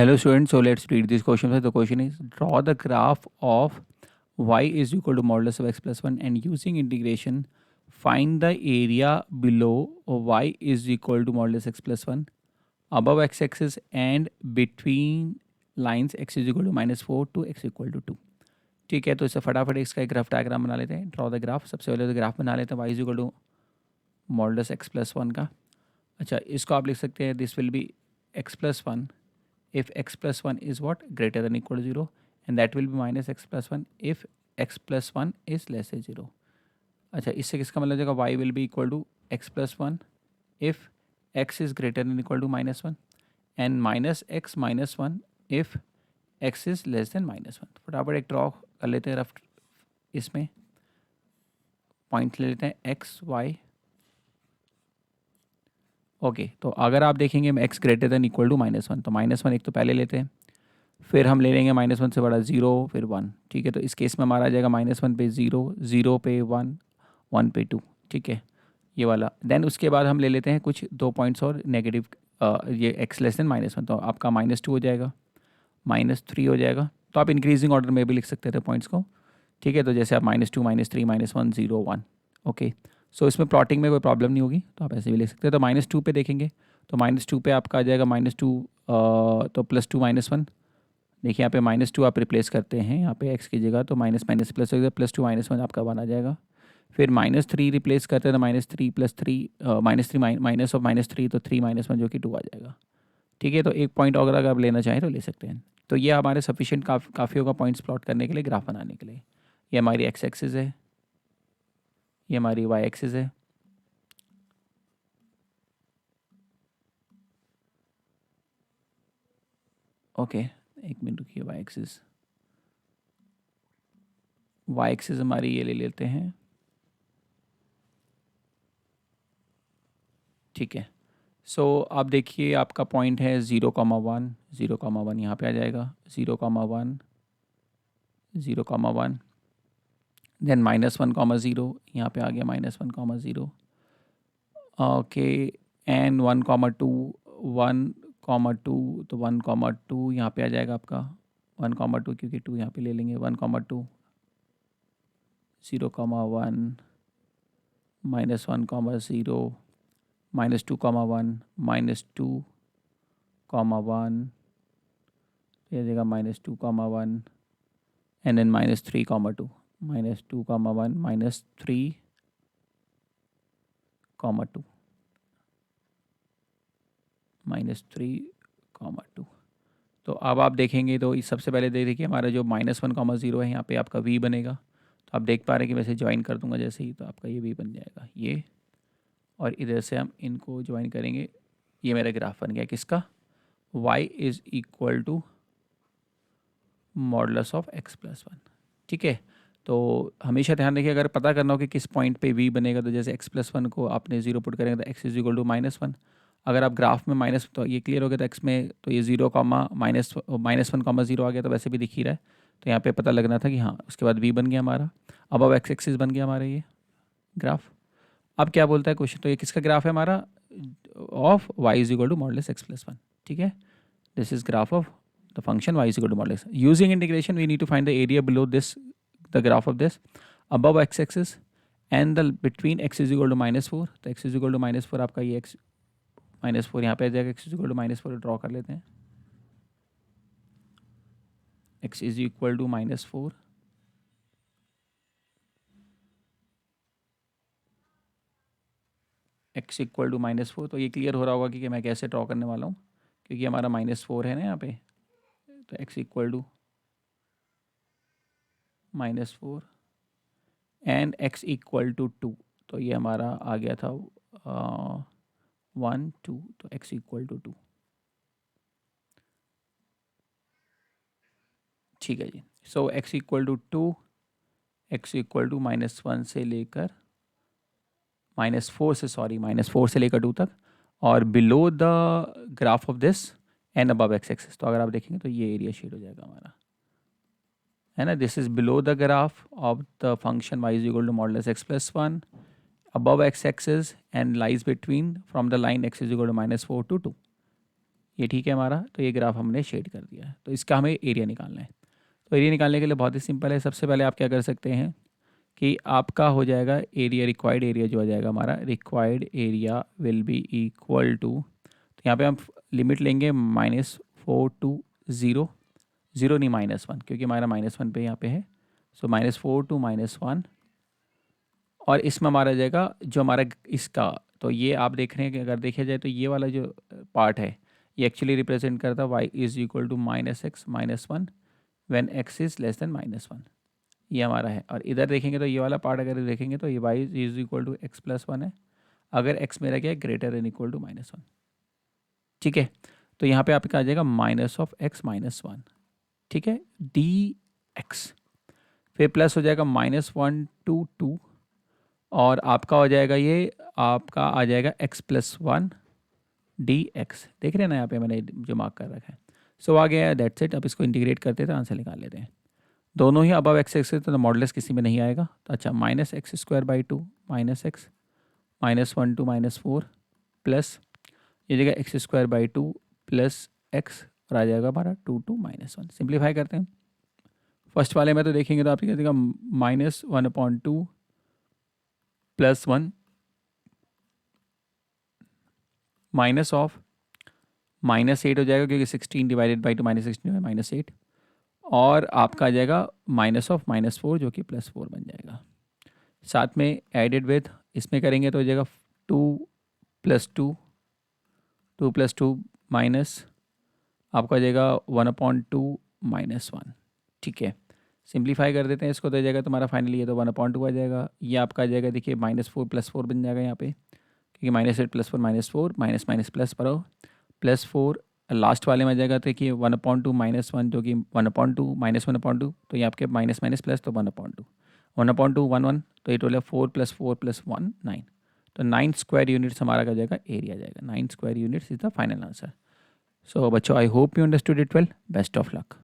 Hello students, so let's read this question. So the question is, draw the graph of y is equal to modulus of x plus 1 and using integration find the area below y is equal to modulus x plus 1 above x axis and between lines x is equal to -4 to x equal to 2. ठीक है, तो इससे फटाफट इसका एक graph diagram बना लेते हैं. Draw the graph. सबसे पहले तो ग्राफ बना लेते हैं y is equal to modulus x plus 1 का. अच्छा, इसको आप लिख सकते हैं this will be x plus 1 if x plus 1 is what greater than equal to 0, and that will be minus x plus 1 if x plus 1 is less than 0. अच्छा, इससे किसका मतलब जाएगा y will be equal to x plus 1 if x is greater than equal to -1 and minus x minus 1 if x is less than -1. फटाफट एक draw कर लेते हैं रफ. इसमें पॉइंट ले लेते हैं x y. ओके, तो अगर आप देखेंगे x greater than equal to -1, तो -1 एक तो पहले लेते हैं, फिर हम ले लेंगे -1 से बड़ा 0, फिर 1. ठीक है, तो इस केस में हमारा आ जाएगा -1 पे 0, 0 पे 1, 1 पे 2. ठीक है, ये वाला. देन उसके बाद हम ले लेते हैं कुछ 2 पॉइंट्स और नेगेटिव, ये x लेस देन -1, तो आपका -2 हो जाएगा, -3 हो जाएगा. तो आप इंक्रीजिंग ऑर्डर में भी लिख सकते थे पॉइंट्स को. ठीक है, तो जैसे आप -2, -3, -1, 0, 1. ओके, सो इसमें प्लॉटिंग में कोई प्रॉब्लम नहीं होगी, तो आप ऐसे भी ले सकते हैं. तो -2 पे देखेंगे, तो -2 पे आपका आ जाएगा -2, तो +2 -1. देखिए यहाँ पे -2 आप रिप्लेस करते हैं यहाँ पे x की जगह, तो माइनस माइनस प्लस हो गया, +2 -1 आपका बना जाएगा. फिर -3 रिप्लेस करते हैं, तो -3 + 3, -3 माइनस ऑफ -3, तो 3 -1 जो कि 2 आ जाएगा. ठीक है, तो एक पॉइंट अगर आप लेना चाहें तो ले सकते हैं. तो ये हमारे सफिशिएंट काफ़ी होगा पॉइंट्स प्लॉट करने के लिए, ग्राफ बनाने के लिए. ये हमारी x एक्सिस है, ये हमारी y एक्सिस है. ओके, एक मिनट रुकिए. y एक्सिस हमारी ये ले लेते हैं. ठीक है, सो आप देखिए आपका पॉइंट है 0,1, 0,1 यहाँ पे आ जाएगा, 0,1, 0,1. देन -1,0 यहाँ पे आ गया, -1,0. ओके, एंड 1,2, 1,2, तो 1,2 यहाँ पे आ जाएगा आपका, 1,2 क्योंकि 2 यहाँ पे ले लेंगे, 1,2, 0,1, -1,0, -2,1, -2,1, ये जगह -2,1, and then -3,2, -2,1, -3,2, -3,2. तो अब आप देखेंगे तो इस सबसे पहले देखिए हमारा जो -1,0 है यहाँ पे आपका v बनेगा. तो आप देख पा रहे हैं कि वैसे ज्वाइन कर दूंगा जैसे ही, तो आपका ये v बन जाएगा ये, और इधर से हम इनको ज्वाइन करेंगे. ये मेरा ग्राफ बन गया किसका, y is equal to modulus of x plus 1. ठीक है, तो हमेशा ध्यान रखिए अगर पता करना हो कि किस पॉइंट पे v बनेगा, तो जैसे x प्लस 1 को आपने 0 पुट करेंगे तो x इज इक्वल टू -1. अगर आप ग्राफ में माइनस, तो ये क्लियर हो गया, तो x में तो ये 0, -1,0 आ गया, तो वैसे भी दिख ही रहा है. तो यहाँ पे पता लगना था कि हाँ, उसके बाद v बन गया हमारा. अब x एक्सिस बन गया हमारा ये ग्राफ. अब क्या बोलता है क्वेश्चन, तो ये किसका ग्राफ है हमारा, of y is equal to modulus x plus 1. ठीक है, this is graph of the function y is equal to modulus. Using integration, we need to find the area below this, the graph of this, above x-axis, and the between x is equal to -4. तो x is equal to -4 आपका ये x -4 यहाँ पे आ जाएगा, x is equal to -4 draw कर लेते हैं. x is equal to -4. x equal to -4. तो ये क्लियर हो रहा होगा कि मैं कैसे ड्रॉ करने वाला हूँ, क्योंकि हमारा -4 है ना यहाँ पे. तो x equal to -4 and x equal to 2. तो ये हमारा आ गया था 1, 2, तो x इक्वल टू 2. ठीक है जी. So x equal to 2, x equal to -1 से लेकर -4 से लेकर 2 तक, और below the graph of this and above x axis. तो अगर आप देखेंगे तो ये एरिया शेड हो जाएगा हमारा, है ना. This is below the graph of the function y is equal to modulus x plus 1 above x axis and lies between from the line x is equal to -4 to 2. ये ठीक है हमारा। तो ये ग्राफ हमने शेड कर दिया है। तो इसका हमें एरिया निकालना है। तो एरिया निकालने के लिए बहुत ही सिंपल है। सबसे पहले आप क्या कर सकते हैं कि आपका हो जाएगा एरिया, रिक्वायर्ड एरिया जो हो जाएगा हमारा, required area will be equal to, तो यहाँ पे हम लिमिट लेंगे -4 to 0, 0 नहीं -1, क्योंकि हमारा -1 पे यहाँ पे है। सो -4 to -1, और इसमें हमारा जाएगा जो हमारा इसका, तो ये आप देख रहे हैं कि अगर देखा जाए तो ये वाला जो पार्ट है ये एक्चुअली रिप्रेजेंट करता है y is equal to -x -1 when x is less than -1, ये हमारा है। और इधर देखेंगे तो ये वाला पार्ट अगर देखेंगे तो ये y is equal to x+1 है, अगर x मेरा क्या है ग्रेटर देन इक्वल टू -1, ठीक है। तो यहाँ पे आपका आ जाएगा -(x-1), ठीक है, dx, फिर प्लस हो जाएगा -1 to 2, और आपका हो जाएगा ये, आपका आ जाएगा x+1 dx, देख रहे हैं ना यहाँ पे मैंने जो मार्क कर रखा है। सो आ गया, दैट्स इट। अब इसको इंटीग्रेट करते थे, आंसर निकाल लेते हैं। दोनों ही अबव एक्स एक्स तो मॉडुलस किसी में नहीं आएगा, तो अच्छा -(x²/2) -x -1 to -4 प्लस ये जगह (x²/2) प्लस x, और आ जाएगा हमारा 2 to -1। सिंप्लीफाई करते हैं। फर्स्ट वाले में तो देखेंगे तो आप क्या देगा, -1/2 प्लस 1 माइनस ऑफ -8 हो जाएगा, क्योंकि 16 डिवाइडेड बाई 2 -16 -8, और आपका आ जाएगा -(-4) जो कि +4 बन जाएगा। साथ में एडेड विथ इसमें करेंगे तो हो जाएगा 2 + 2, 2 + 2 माइनस आपका आ जाएगा 1/2 -1, ठीक है। सिंप्लीफाई कर देते हैं इसको, तो हो जाएगा तुम्हारा फाइनली ये तो 1/2 आ जाएगा। ये आपका आ जाएगा देखिए -4 + 4 बन जाएगा यहाँ पे, क्योंकि -8 + 4 -4 माइनस प्लस पर +4, लास्ट वाले में आ जाएगा तो कि 1/2 -1 जो कि 1/2 -1/2, तो ये आपके माइनस माइनस प्लस तो 1/2, 1/2 1 1, तो ये टोटल 4 + 4 + 1 9, तो 9 स्क्वायर यूनिट्स हमारा का जाएगा एरिया जाएगा। 9 square units is the final answer. So बच्चों, I hope you understood it well. Best of luck.